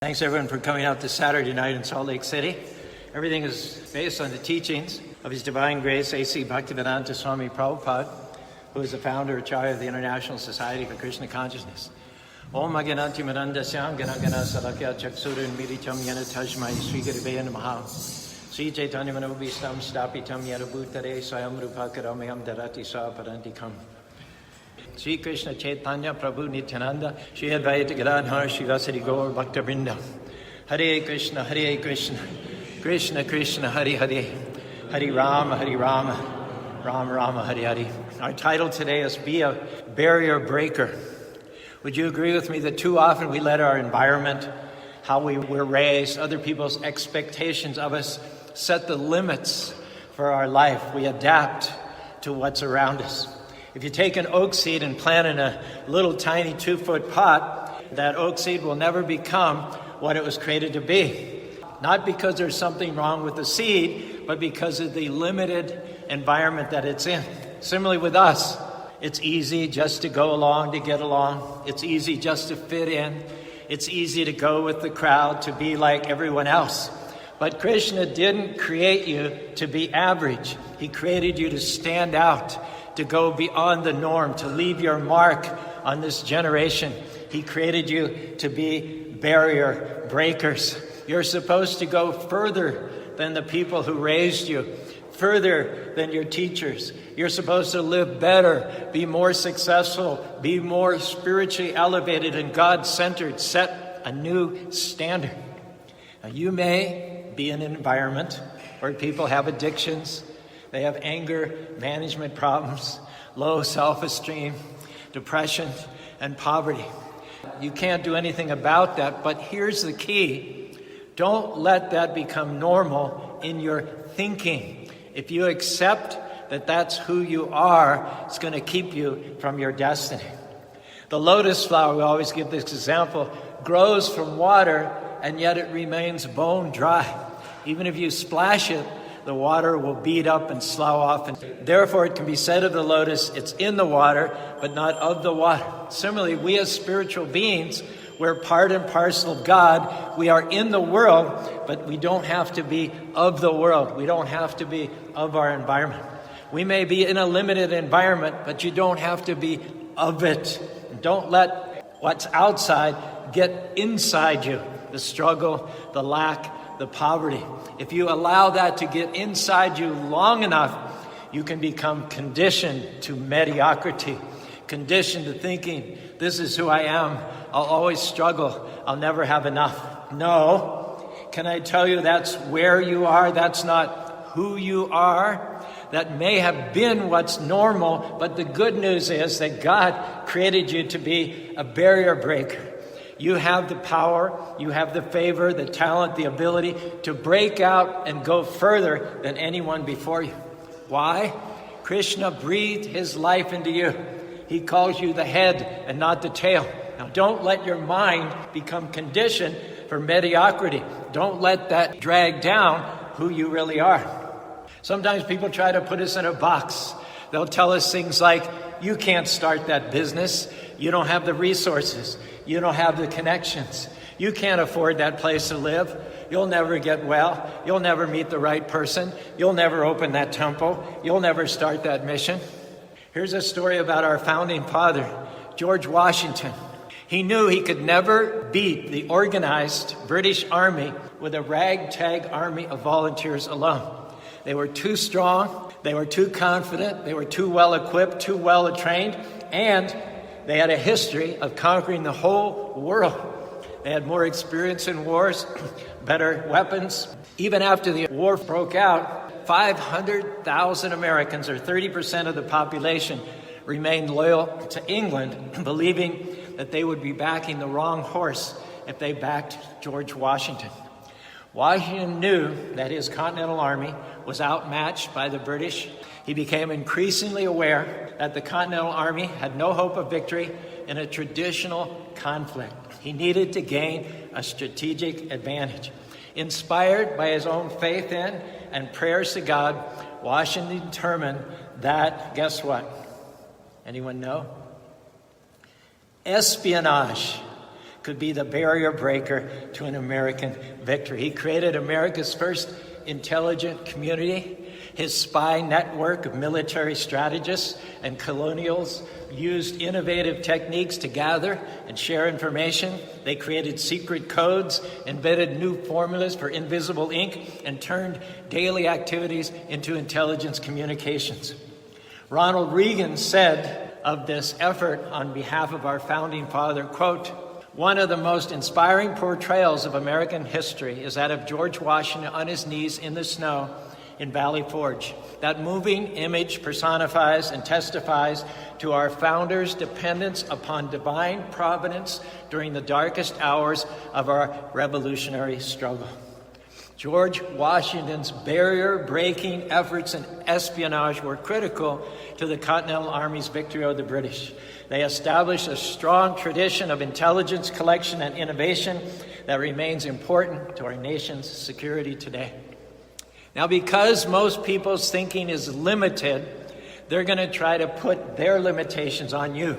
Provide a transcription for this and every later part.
Thanks everyone for coming out this Saturday night in Salt Lake City. Everything is based on the teachings of His Divine Grace A.C. Bhaktivedanta Swami Prabhupada, who is the founder and Acharya of the International Society for Krishna Consciousness. Om Aganati Marandasyam Ganagana Salakya Chaksuran Miritam Yana Tajmai Sri Giriveya Namaha Sri Chaitanya Manobhistam Stapitam Yana Bhutare Swayam Rupakaramyam Darati Sa Parantikam Sri Krishna Chaitanya Prabhu Nityananda Shri Advaita Gadadhar Shivasari Gaur Bhakta Vrinda Hare Krishna Krishna Krishna Hare Hare Hare Rama Rama Rama Hare Hare. Our title today is Be a Barrier Breaker. Would you agree with me that too often we let our environment, how we were raised, other people's expectations of us set the limits for our life? We adapt to what's around us. If you take an oak seed and plant in a little tiny 2-foot pot, that oak seed will never become what it was created to be. Not because there's something wrong with the seed, but because of the limited environment that it's in. Similarly with us, it's easy just to go along, to get along. It's easy just to fit in. It's easy to go with the crowd, to be like everyone else. But Krishna didn't create you to be average. He created you to stand out, to go beyond the norm, to leave your mark on this generation. He created you to be barrier breakers. You're supposed to go further than the people who raised you, further than your teachers. You're supposed to live better, be more successful, be more spiritually elevated and God-centered, set a new standard. Now, you may be in an environment where people have addictions, they have anger management problems, low self-esteem, depression, and poverty. You can't do anything about that, but here's the key. Don't let that become normal in your thinking. If you accept that that's who you are, it's going to keep you from your destiny. The lotus flower, we always give this example, grows from water, and yet it remains bone dry. Even if you splash it, the water will beat up and slough off. And therefore, it can be said of the lotus, it's in the water, but not of the water. Similarly, we as spiritual beings, we're part and parcel of God. We are in the world, but we don't have to be of the world. We don't have to be of our environment. We may be in a limited environment, but you don't have to be of it. Don't let what's outside get inside you. The struggle, the lack, the poverty. If you allow that to get inside you long enough, you can become conditioned to mediocrity, conditioned to thinking, this is who I am, I'll always struggle, I'll never have enough. No, can I tell you that's where you are, that's not who you are. That may have been what's normal, but the good news is that God created you to be a barrier breaker. You have the power, you have the favor, the talent, the ability to break out and go further than anyone before you. Why? Krishna breathed his life into you. He calls you the head and not the tail. Now, don't let your mind become conditioned for mediocrity. Don't let that drag down who you really are. Sometimes people try to put us in a box. They'll tell us things like, you can't start that business. You don't have the resources. You don't have the connections. You can't afford that place to live. You'll never get well. You'll never meet the right person. You'll never open that temple. You'll never start that mission. Here's a story about our founding father, George Washington. He knew he could never beat the organized British Army with a ragtag army of volunteers alone. They were too strong, they were too confident, they were too well equipped, too well trained, and they had a history of conquering the whole world. They had more experience in wars, better weapons. Even after the war broke out, 500,000 Americans, or 30% of the population, remained loyal to England, believing that they would be backing the wrong horse if they backed George Washington. Washington knew that his Continental Army was outmatched by the British. He became increasingly aware that the Continental Army had no hope of victory in a traditional conflict. He needed to gain a strategic advantage. Inspired by his own faith in and prayers to God, Washington determined that, guess what? Anyone know? Espionage could be the barrier breaker to an American victory. He created America's first intelligent community. His spy network of military strategists and colonials used innovative techniques to gather and share information. They created secret codes, invented new formulas for invisible ink, and turned daily activities into intelligence communications. Ronald Reagan said of this effort on behalf of our founding father, quote, "One of the most inspiring portrayals of American history is that of George Washington on his knees in the snow in Valley Forge. That moving image personifies and testifies to our founders' dependence upon divine providence during the darkest hours of our revolutionary struggle." George Washington's barrier-breaking efforts in espionage were critical to the Continental Army's victory over the British. They established a strong tradition of intelligence collection and innovation that remains important to our nation's security today. Now, because most people's thinking is limited, they're going to try to put their limitations on you.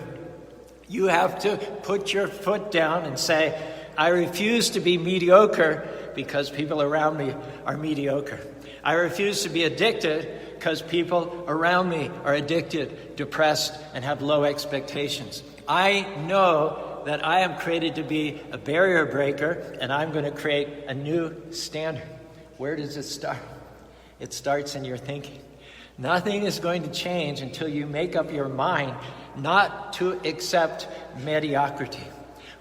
You have to put your foot down and say, I refuse to be mediocre because people around me are mediocre. I refuse to be addicted because people around me are addicted, depressed, and have low expectations. I know that I am created to be a barrier breaker, and I'm going to create a new standard. Where does it start? It starts in your thinking. Nothing is going to change until you make up your mind not to accept mediocrity.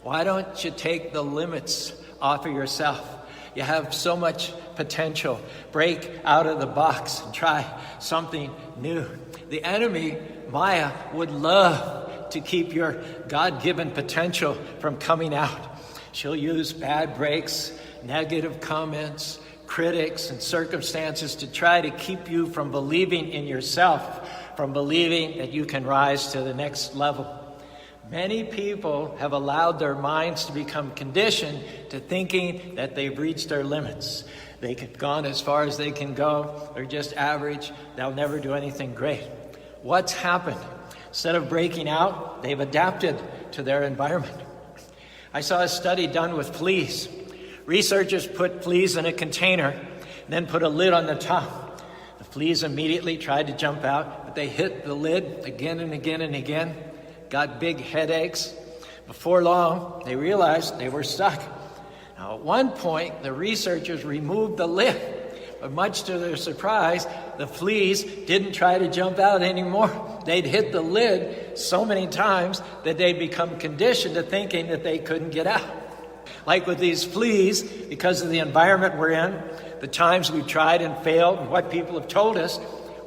Why don't you take the limits off of yourself? You have so much potential. Break out of the box and try something new. The enemy, Maya, would love to keep your God-given potential from coming out. She'll use bad breaks, negative comments, critics, and circumstances to try to keep you from believing in yourself, from believing that you can rise to the next level. Many people have allowed their minds to become conditioned to thinking that they've reached their limits. They've gone as far as they can go. They're just average. They'll never do anything great. What's happened? Instead of breaking out, they've adapted to their environment. I saw a study done with fleas. Researchers put fleas in a container and then put a lid on the top. The fleas immediately tried to jump out, but they hit the lid again and again and again, got big headaches. Before long, they realized they were stuck. Now, at one point, the researchers removed the lid, but much to their surprise, the fleas didn't try to jump out anymore. They'd hit the lid so many times that they'd become conditioned to thinking that they couldn't get out. Like with these fleas, because of the environment we're in, the times we've tried and failed, and what people have told us,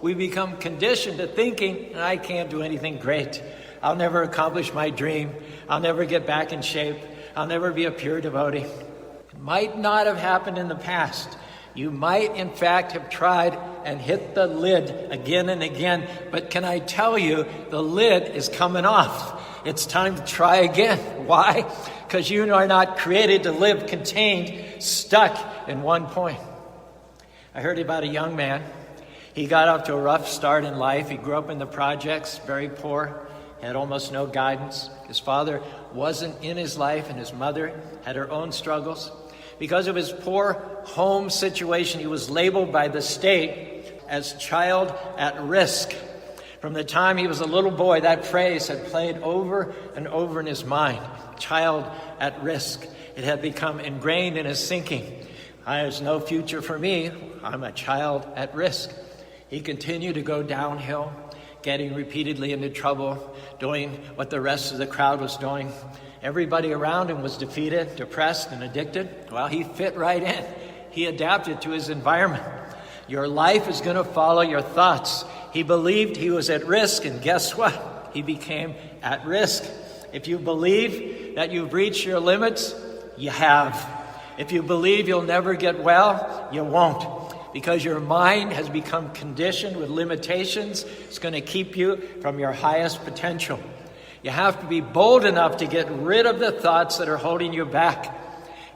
we become conditioned to thinking, I can't do anything great. I'll never accomplish my dream. I'll never get back in shape. I'll never be a pure devotee. It might not have happened in the past. You might, in fact, have tried and hit the lid again and again. But can I tell you, the lid is coming off. It's time to try again. Why? Because you are not created to live contained, stuck in one point. I heard about a young man. He got off to a rough start in life. He grew up in the projects, very poor, had almost no guidance. His father wasn't in his life, and his mother had her own struggles. Because of his poor home situation, he was labeled by the state as child at risk. From the time he was a little boy, that phrase had played over and over in his mind. Child at risk. It had become ingrained in his thinking. There's no future for me. I'm a child at risk. He continued to go downhill, getting repeatedly into trouble, doing what the rest of the crowd was doing. Everybody around him was defeated, depressed, and addicted. Well, he fit right in. He adapted to his environment. Your life is going to follow your thoughts. He believed he was at risk, and guess what? He became at risk. If you believe that you've reached your limits, you have. If you believe you'll never get well, you won't. Because your mind has become conditioned with limitations, it's going to keep you from your highest potential. You have to be bold enough to get rid of the thoughts that are holding you back.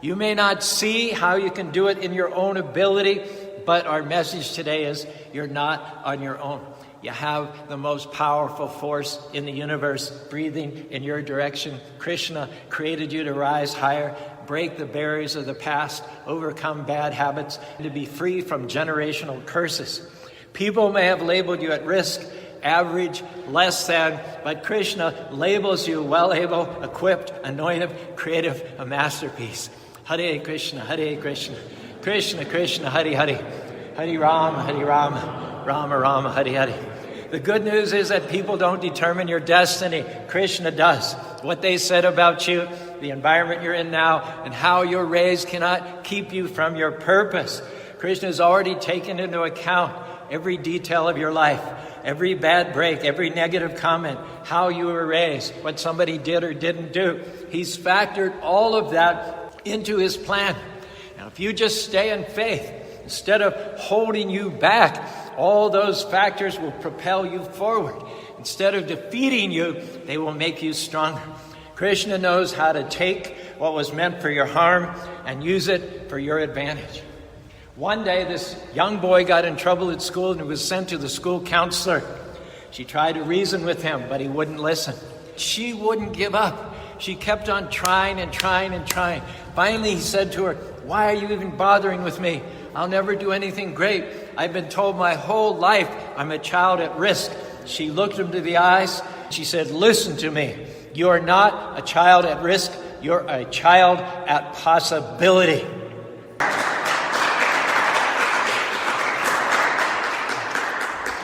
You may not see how you can do it in your own ability, but our message today is you're not on your own. You have the most powerful force in the universe breathing in your direction. Krishna created you to rise higher, break the barriers of the past, overcome bad habits, and to be free from generational curses. People may have labeled you at risk, average, less than, but Krishna labels you well able, equipped, anointed, creative, a masterpiece. Hare Krishna, Hare Krishna, Krishna Krishna, Hare Hare, Hare Rama, Rama Rama, Hare Hare. The good news is that people don't determine your destiny. Krishna does. What they said about you, the environment you're in now, and how you're raised cannot keep you from your purpose. Krishna has already taken into account every detail of your life, every bad break, every negative comment, how you were raised, what somebody did or didn't do. He's factored all of that into his plan. Now, if you just stay in faith, instead of holding you back, all those factors will propel you forward. Instead of defeating you, they will make you stronger. Krishna knows how to take what was meant for your harm and use it for your advantage. One day, this young boy got in trouble at school and was sent to the school counselor. She tried to reason with him, but he wouldn't listen. She wouldn't give up. She kept on trying and trying and trying. Finally, he said to her, "Why are you even bothering with me? I'll never do anything great. I've been told my whole life I'm a child at risk." She looked him to the eyes. She said, "Listen to me. You are not a child at risk. You're a child at possibility."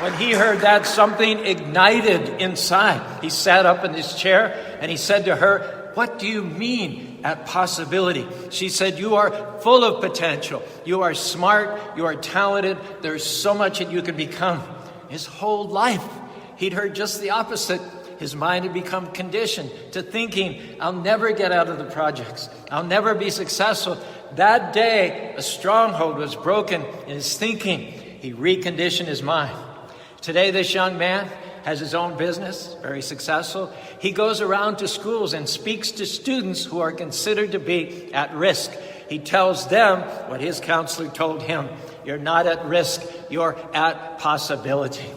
When he heard that, something ignited inside. He sat up in his chair and he said to her, "What do you mean at possibility?" She said, "You are full of potential. You are smart. You are talented. There's so much that you can become." His whole life, he'd heard just the opposite. His mind had become conditioned to thinking, "I'll never get out of the projects. I'll never be successful." That day, a stronghold was broken in his thinking. He reconditioned his mind. Today, this young man has his own business, very successful. He goes around to schools and speaks to students who are considered to be at risk. He tells them what his counselor told him. You're not at risk, you're at possibility.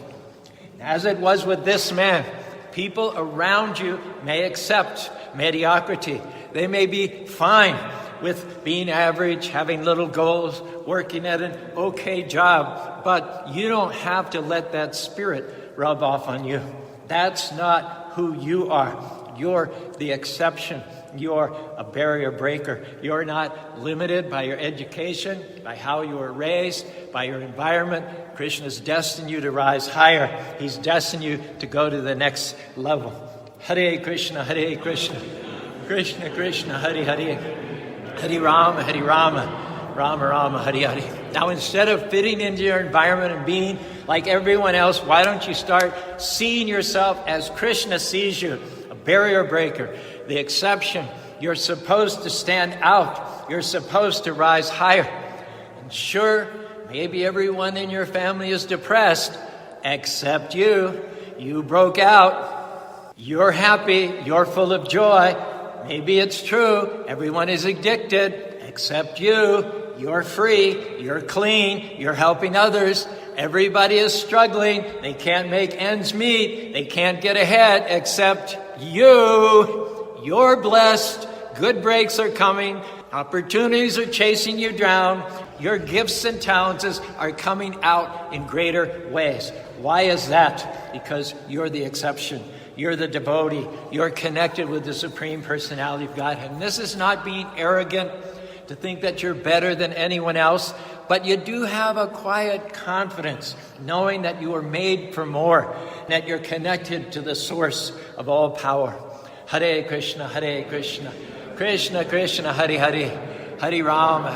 As it was with this man, people around you may accept mediocrity. They may be fine with being average, having little goals, working at an okay job, but you don't have to let that spirit rub off on you. That's not who you are. You're the exception. You're a barrier breaker. You're not limited by your education, by how you were raised, by your environment. Krishna's destined you to rise higher. He's destined you to go to the next level. Hare Krishna, Hare Krishna, Krishna Krishna, Hare Hare, Hare Rama, Rama Rama, Hare Hare. Now, instead of fitting into your environment and being like everyone else, why don't you start seeing yourself as Krishna sees you, a barrier breaker, the exception. You're supposed to stand out. You're supposed to rise higher. And sure, maybe everyone in your family is depressed, except you. You broke out. You're happy. You're full of joy. Maybe it's true. Everyone is addicted, except you. You're free. You're clean. You're helping others. Everybody is struggling. They can't make ends meet. They can't get ahead, except you. You're blessed. Good breaks are coming. Opportunities are chasing you down. Your gifts and talents are coming out in greater ways. Why is that? Because you're the exception. You're the devotee. You're connected with the Supreme Personality of Godhead. And this is not being arrogant to think that you're better than anyone else, but you do have a quiet confidence, knowing that you are made for more, that you're connected to the source of all power. Hare Krishna, Krishna Krishna, Hare Hare, Hare Rama,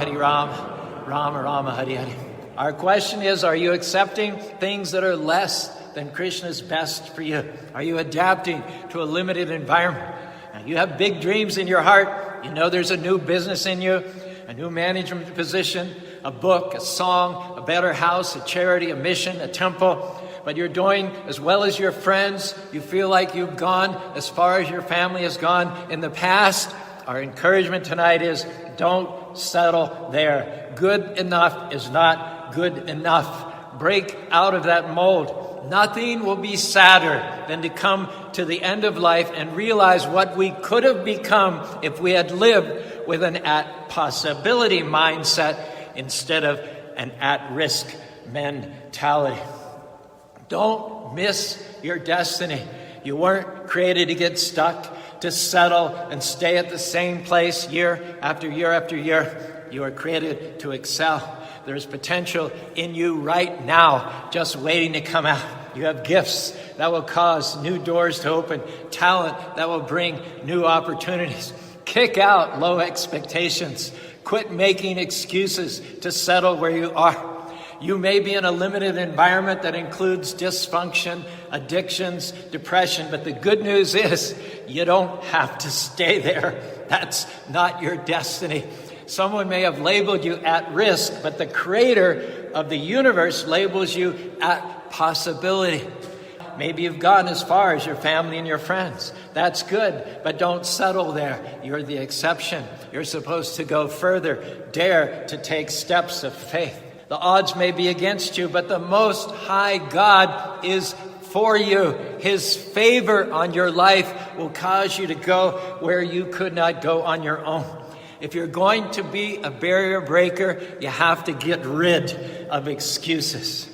Rama Rama, Hare Hare. Our question is, are you accepting things that are less than Krishna's best for you? Are you adapting to a limited environment? Now, you have big dreams in your heart. You know there's a new business in you, a new management position, a book, a song, a better house, a charity, a mission, a temple. But you're doing as well as your friends. You feel like you've gone as far as your family has gone in the past. Our encouragement tonight is don't settle there. Good enough is not good enough. break out of that mold. Nothing will be sadder than to come to the end of life and realize what we could have become if we had lived with an at-possibility mindset instead of an at-risk mentality. Don't miss your destiny. You weren't created to get stuck, to settle and stay at the same place year after year after year. You are created to excel. There's potential in you right now, just waiting to come out. You have gifts that will cause new doors to open, talent that will bring new opportunities. Kick out low expectations. Quit making excuses to settle where you are. You may be in a limited environment that includes dysfunction, addictions, depression, but the good news is you don't have to stay there. That's not your destiny. Someone may have labeled you at risk, but the creator of the universe labels you at possibility. Maybe you've gone as far as your family and your friends. That's good, but don't settle there. You're the exception. You're supposed to go further. Dare to take steps of faith. The odds may be against you, but the Most High God is for you. His favor on your life will cause you to go where you could not go on your own. If you're going to be a barrier breaker, you have to get rid of excuses.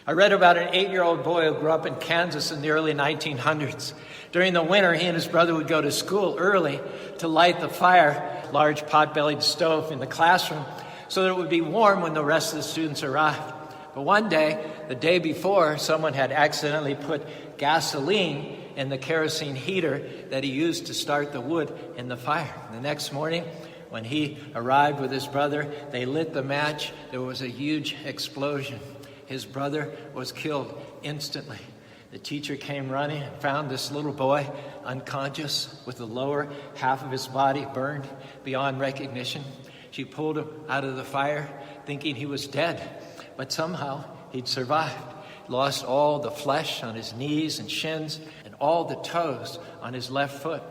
I read about an 8-year-old boy who grew up in Kansas in the early 1900s. During the winter, he and his brother would go to school early to light the fire, large pot-bellied stove in the classroom, so that it would be warm when the rest of the students arrived. But one day, the day before, someone had accidentally put gasoline in the kerosene heater that he used to start the wood in the fire. The next morning, when he arrived with his brother, they lit the match. There was a huge explosion. His brother was killed instantly. The teacher came running and found this little boy unconscious with the lower half of his body burned beyond recognition. She pulled him out of the fire thinking he was dead, but somehow he'd survived. Lost all the flesh on his knees and shins and all the toes on his left foot.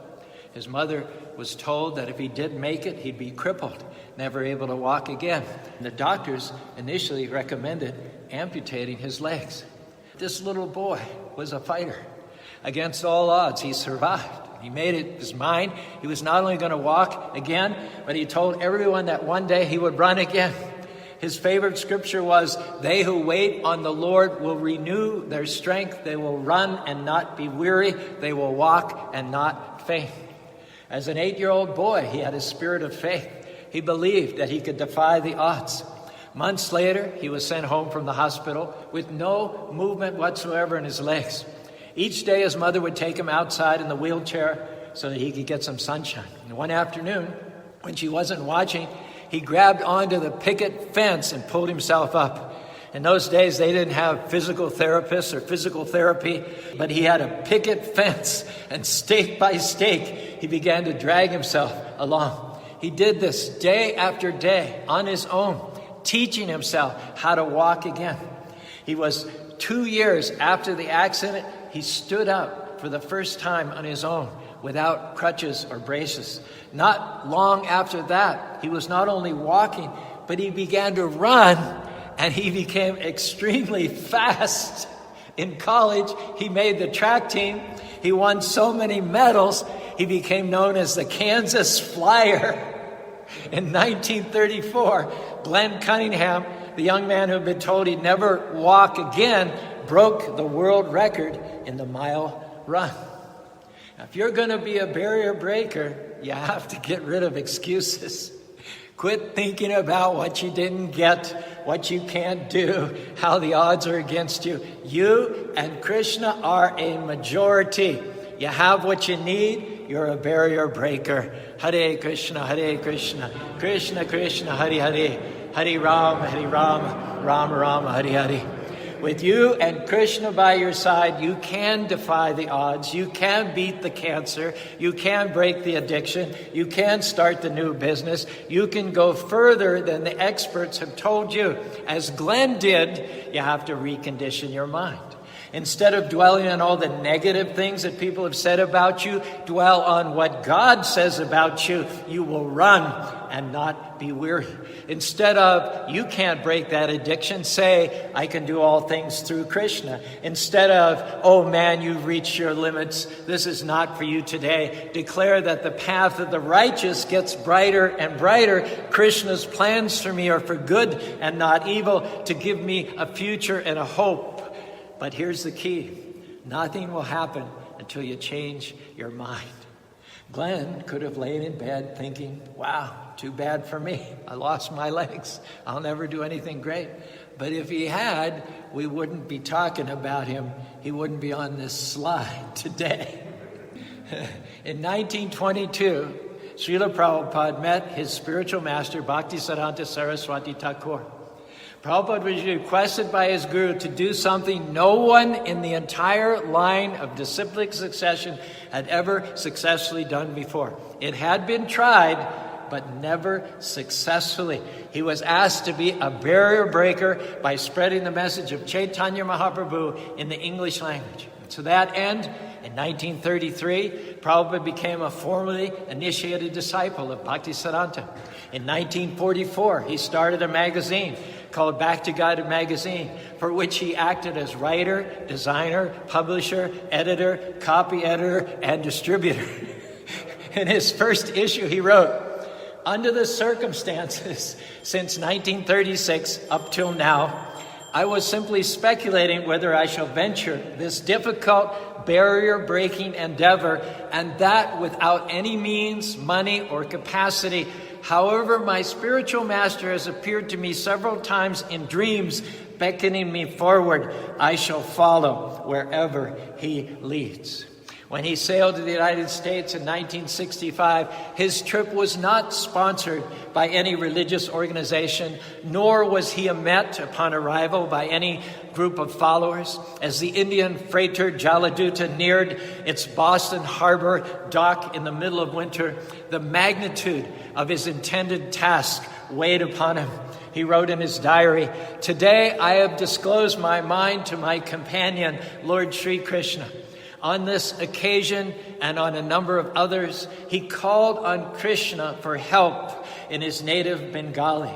His mother was told that if he did make it, he'd be crippled, never able to walk again. And the doctors initially recommended amputating his legs. This little boy was a fighter. Against all odds, he survived. He made it his mind. He was not only going to walk again, but he told everyone that one day he would run again. His favorite scripture was, "They who wait on the Lord will renew their strength. They will run and not be weary. They will walk and not faint." As an 8-year-old boy, he had a spirit of faith. He believed that he could defy the odds. Months later, he was sent home from the hospital with no movement whatsoever in his legs. Each day, his mother would take him outside in the wheelchair so that he could get some sunshine. And one afternoon, when she wasn't watching, he grabbed onto the picket fence and pulled himself up. In those days, they didn't have physical therapists or physical therapy, but he had a picket fence, and stake by stake, he began to drag himself along. He did this day after day on his own, teaching himself how to walk again. He was 2 years after the accident, he stood up for the first time on his own without crutches or braces. Not long after that, he was not only walking, but he began to run, and he became extremely fast. In college, he made the track team. He won so many medals, he became known as the Kansas Flyer. In 1934, Glenn Cunningham, the young man who had been told he'd never walk again, broke the world record in the mile run. Now, if you're going to be a barrier breaker, you have to get rid of excuses. Quit thinking about what you didn't get, what you can't do, how the odds are against you. You and Krishna are a majority. You have what you need. You're a barrier breaker. Hare Krishna, Krishna Krishna, Hare Hare, Hare Rama, Rama Rama, Hare Hare. With you and Krishna by your side, you can defy the odds. You can beat the cancer. You can break the addiction. You can start the new business. You can go further than the experts have told you. As Glenn did, you have to recondition your mind. Instead of dwelling on all the negative things that people have said about you, dwell on what God says about you. You will run and not be weary. Instead of, you can't break that addiction, say, I can do all things through Krishna. Instead of, oh man, you've reached your limits, this is not for you today, declare that the path of the righteous gets brighter and brighter. Krishna's plans for me are for good and not evil, to give me a future and a hope. But here's the key. Nothing will happen until you change your mind. Glenn could have laid in bed thinking, wow, too bad for me. I lost my legs. I'll never do anything great. But if he had, we wouldn't be talking about him. He wouldn't be on this slide today. In 1922, Srila Prabhupada met his spiritual master, Bhaktisiddhanta Saraswati Thakur. Prabhupada was requested by his guru to do something no one in the entire line of disciplic succession had ever successfully done before. It had been tried, but never successfully. He was asked to be a barrier breaker by spreading the message of Chaitanya Mahaprabhu in the English language. To that end, in 1933, Prabhupada became a formally initiated disciple of Bhaktisiddhanta. In 1944, he started a magazine called Back to God Magazine, for which he acted as writer, designer, publisher, editor, copy editor, and distributor. In his first issue, he wrote, under the circumstances since 1936 up till now, I was simply speculating whether I shall venture this difficult barrier-breaking endeavor, and that without any means, money, or capacity. However, my spiritual master has appeared to me several times in dreams, beckoning me forward. I shall follow wherever he leads. When he sailed to the United States in 1965, his trip was not sponsored by any religious organization, nor was he met upon arrival by any group of followers. As the Indian freighter Jaladuta neared its Boston Harbor dock in the middle of winter, the magnitude of his intended task weighed upon him. He wrote in his diary, "Today I have disclosed my mind to my companion, Lord Sri Krishna. On this occasion and on a number of others, he called on Krishna for help in his native Bengali.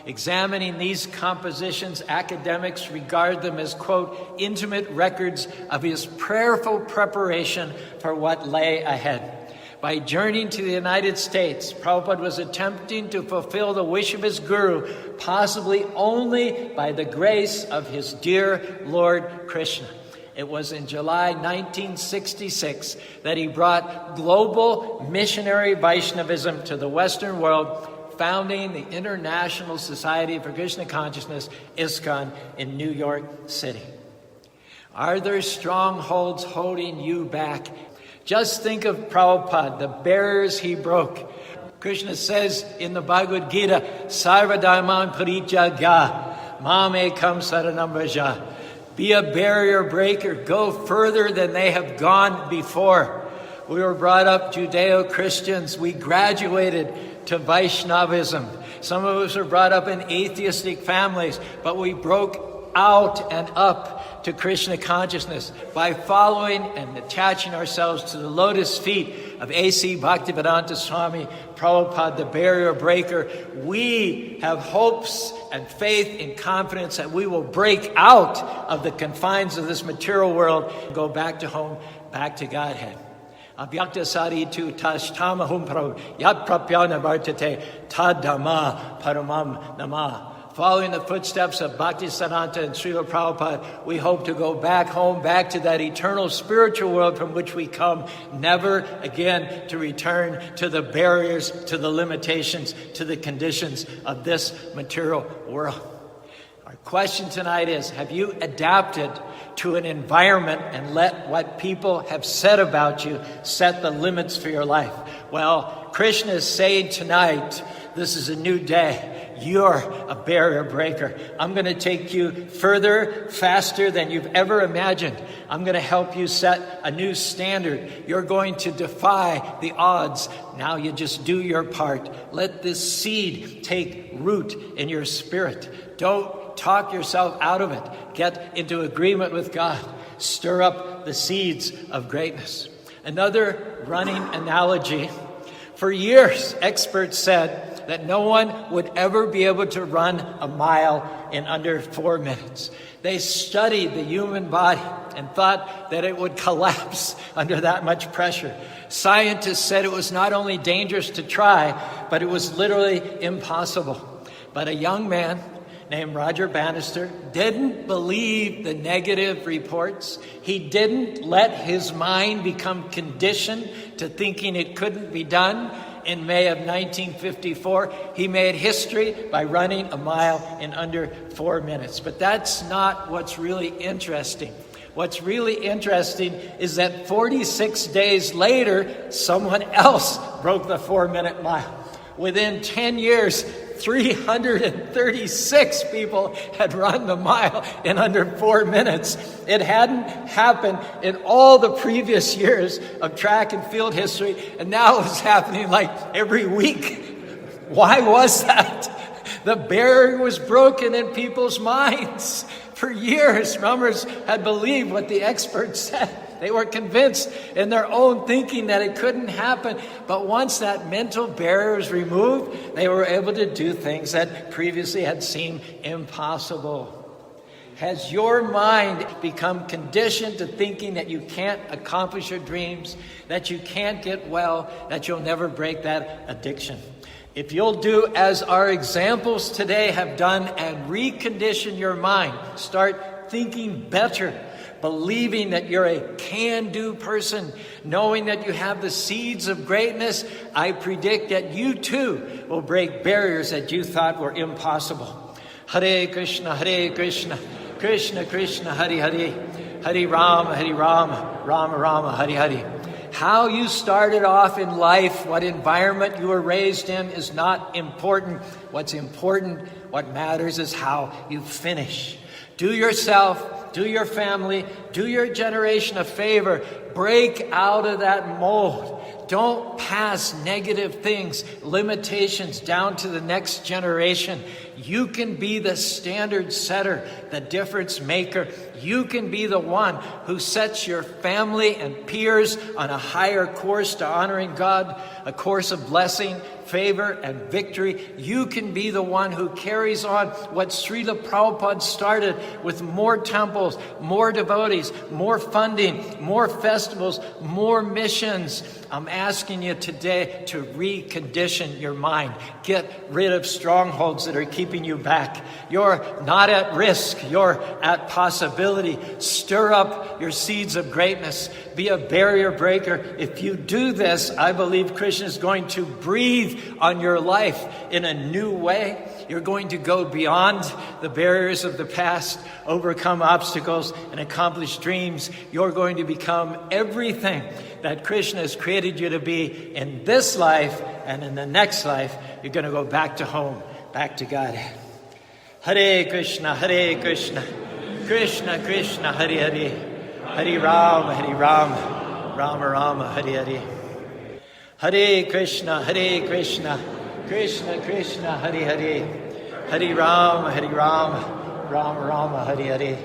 Examining these compositions, academics regard them as, quote, intimate records of his prayerful preparation for what lay ahead. By journeying to the United States, Prabhupada was attempting to fulfill the wish of his guru, possibly only by the grace of his dear Lord Krishna. It was in July 1966 that he brought global missionary Vaishnavism to the Western world, founding the International Society for Krishna Consciousness, iskcon, in New York City. Are there strongholds holding you back? Just think of Prabhupada, the barriers he broke. Krishna says in the Bhagavad Gita, Sarvadharman parijagya, mam ekam saranam vraja. Be a barrier breaker. Go further than they have gone before. We were brought up Judeo-Christians. We graduated to Vaishnavism. Some of us were brought up in atheistic families, but we broke out and up to Krishna consciousness by following and attaching ourselves to the lotus feet of A.C. Bhaktivedanta Swami Prabhupada, the barrier breaker. We have hopes and faith and confidence that we will break out of the confines of this material world and go back to home, back to Godhead. Abhyakta saritu tashtamahum prabhu yat prapyana vartate tadama paramam nama. Following the footsteps of Bhaktisiddhanta and Srila Prabhupada, we hope to go back home, back to that eternal spiritual world from which we come, never again to return to the barriers, to the limitations, to the conditions of this material world. Our question tonight is, have you adapted to an environment and let what people have said about you set the limits for your life? Well, Krishna is saying tonight, this is a new day. You're a barrier breaker. I'm going to take you further, faster than you've ever imagined. I'm going to help you set a new standard. You're going to defy the odds. Now you just do your part. Let this seed take root in your spirit. Don't talk yourself out of it. Get into agreement with God. Stir up the seeds of greatness. Another running analogy. For years, experts said that no one would ever be able to run a mile in under 4 minutes. They studied the human body and thought that it would collapse under that much pressure. Scientists said it was not only dangerous to try, but it was literally impossible. But a young man named Roger Bannister didn't believe the negative reports. He didn't let his mind become conditioned to thinking it couldn't be done. In May of 1954, he made history by running a mile in under 4 minutes. But that's not what's really interesting. What's really interesting is that 46 days later, someone else broke the 4-minute mile. Within 10 years, 336 people had run the mile in under 4 minutes. It hadn't happened in all the previous years of track and field history, and now it's happening like every week. Why was that? The barrier was broken in people's minds. For years, runners had believed what the experts said. They were convinced in their own thinking that it couldn't happen. But once that mental barrier was removed, they were able to do things that previously had seemed impossible. Has your mind become conditioned to thinking that you can't accomplish your dreams, that you can't get well, that you'll never break that addiction? If you'll do as our examples today have done and recondition your mind, start thinking better, believing that you're a can-do person, knowing that you have the seeds of greatness, I predict that you too will break barriers that you thought were impossible. Hare Krishna, Krishna Krishna, Hare Hare, Hare Rama, Rama Rama, Hare Hare. How you started off in life, what environment you were raised in is not important. What's important, what matters is how you finish. Do yourself, do your family, do your generation a favor. Break out of that mold. Don't pass negative things, limitations down to the next generation. You can be the standard setter, the difference maker. You can be the one who sets your family and peers on a higher course to honoring God, a course of blessing, favor, and victory. You can be the one who carries on what Srila Prabhupada started with more temples, more devotees, more funding, more festivals, more missions. I'm asking you today to recondition your mind. Get rid of strongholds that are keeping you back. You're not at risk. You're at possibility. Stir up your seeds of greatness. Be a barrier breaker. If you do this, I believe Krishna is going to breathe on your life in a new way. You're going to go beyond the barriers of the past, overcome obstacles, and accomplish dreams. You're going to become everything that Krishna has created you to be in this life, and in the next life, you're going to go back to home, back to God. Hare Krishna, Krishna Krishna, Hare Hare, Hare Rama, Rama Rama, Hare Hare. Hare Krishna, Krishna Krishna, Hare Hare, Hare Rama, Rama Rama, Hare Hare.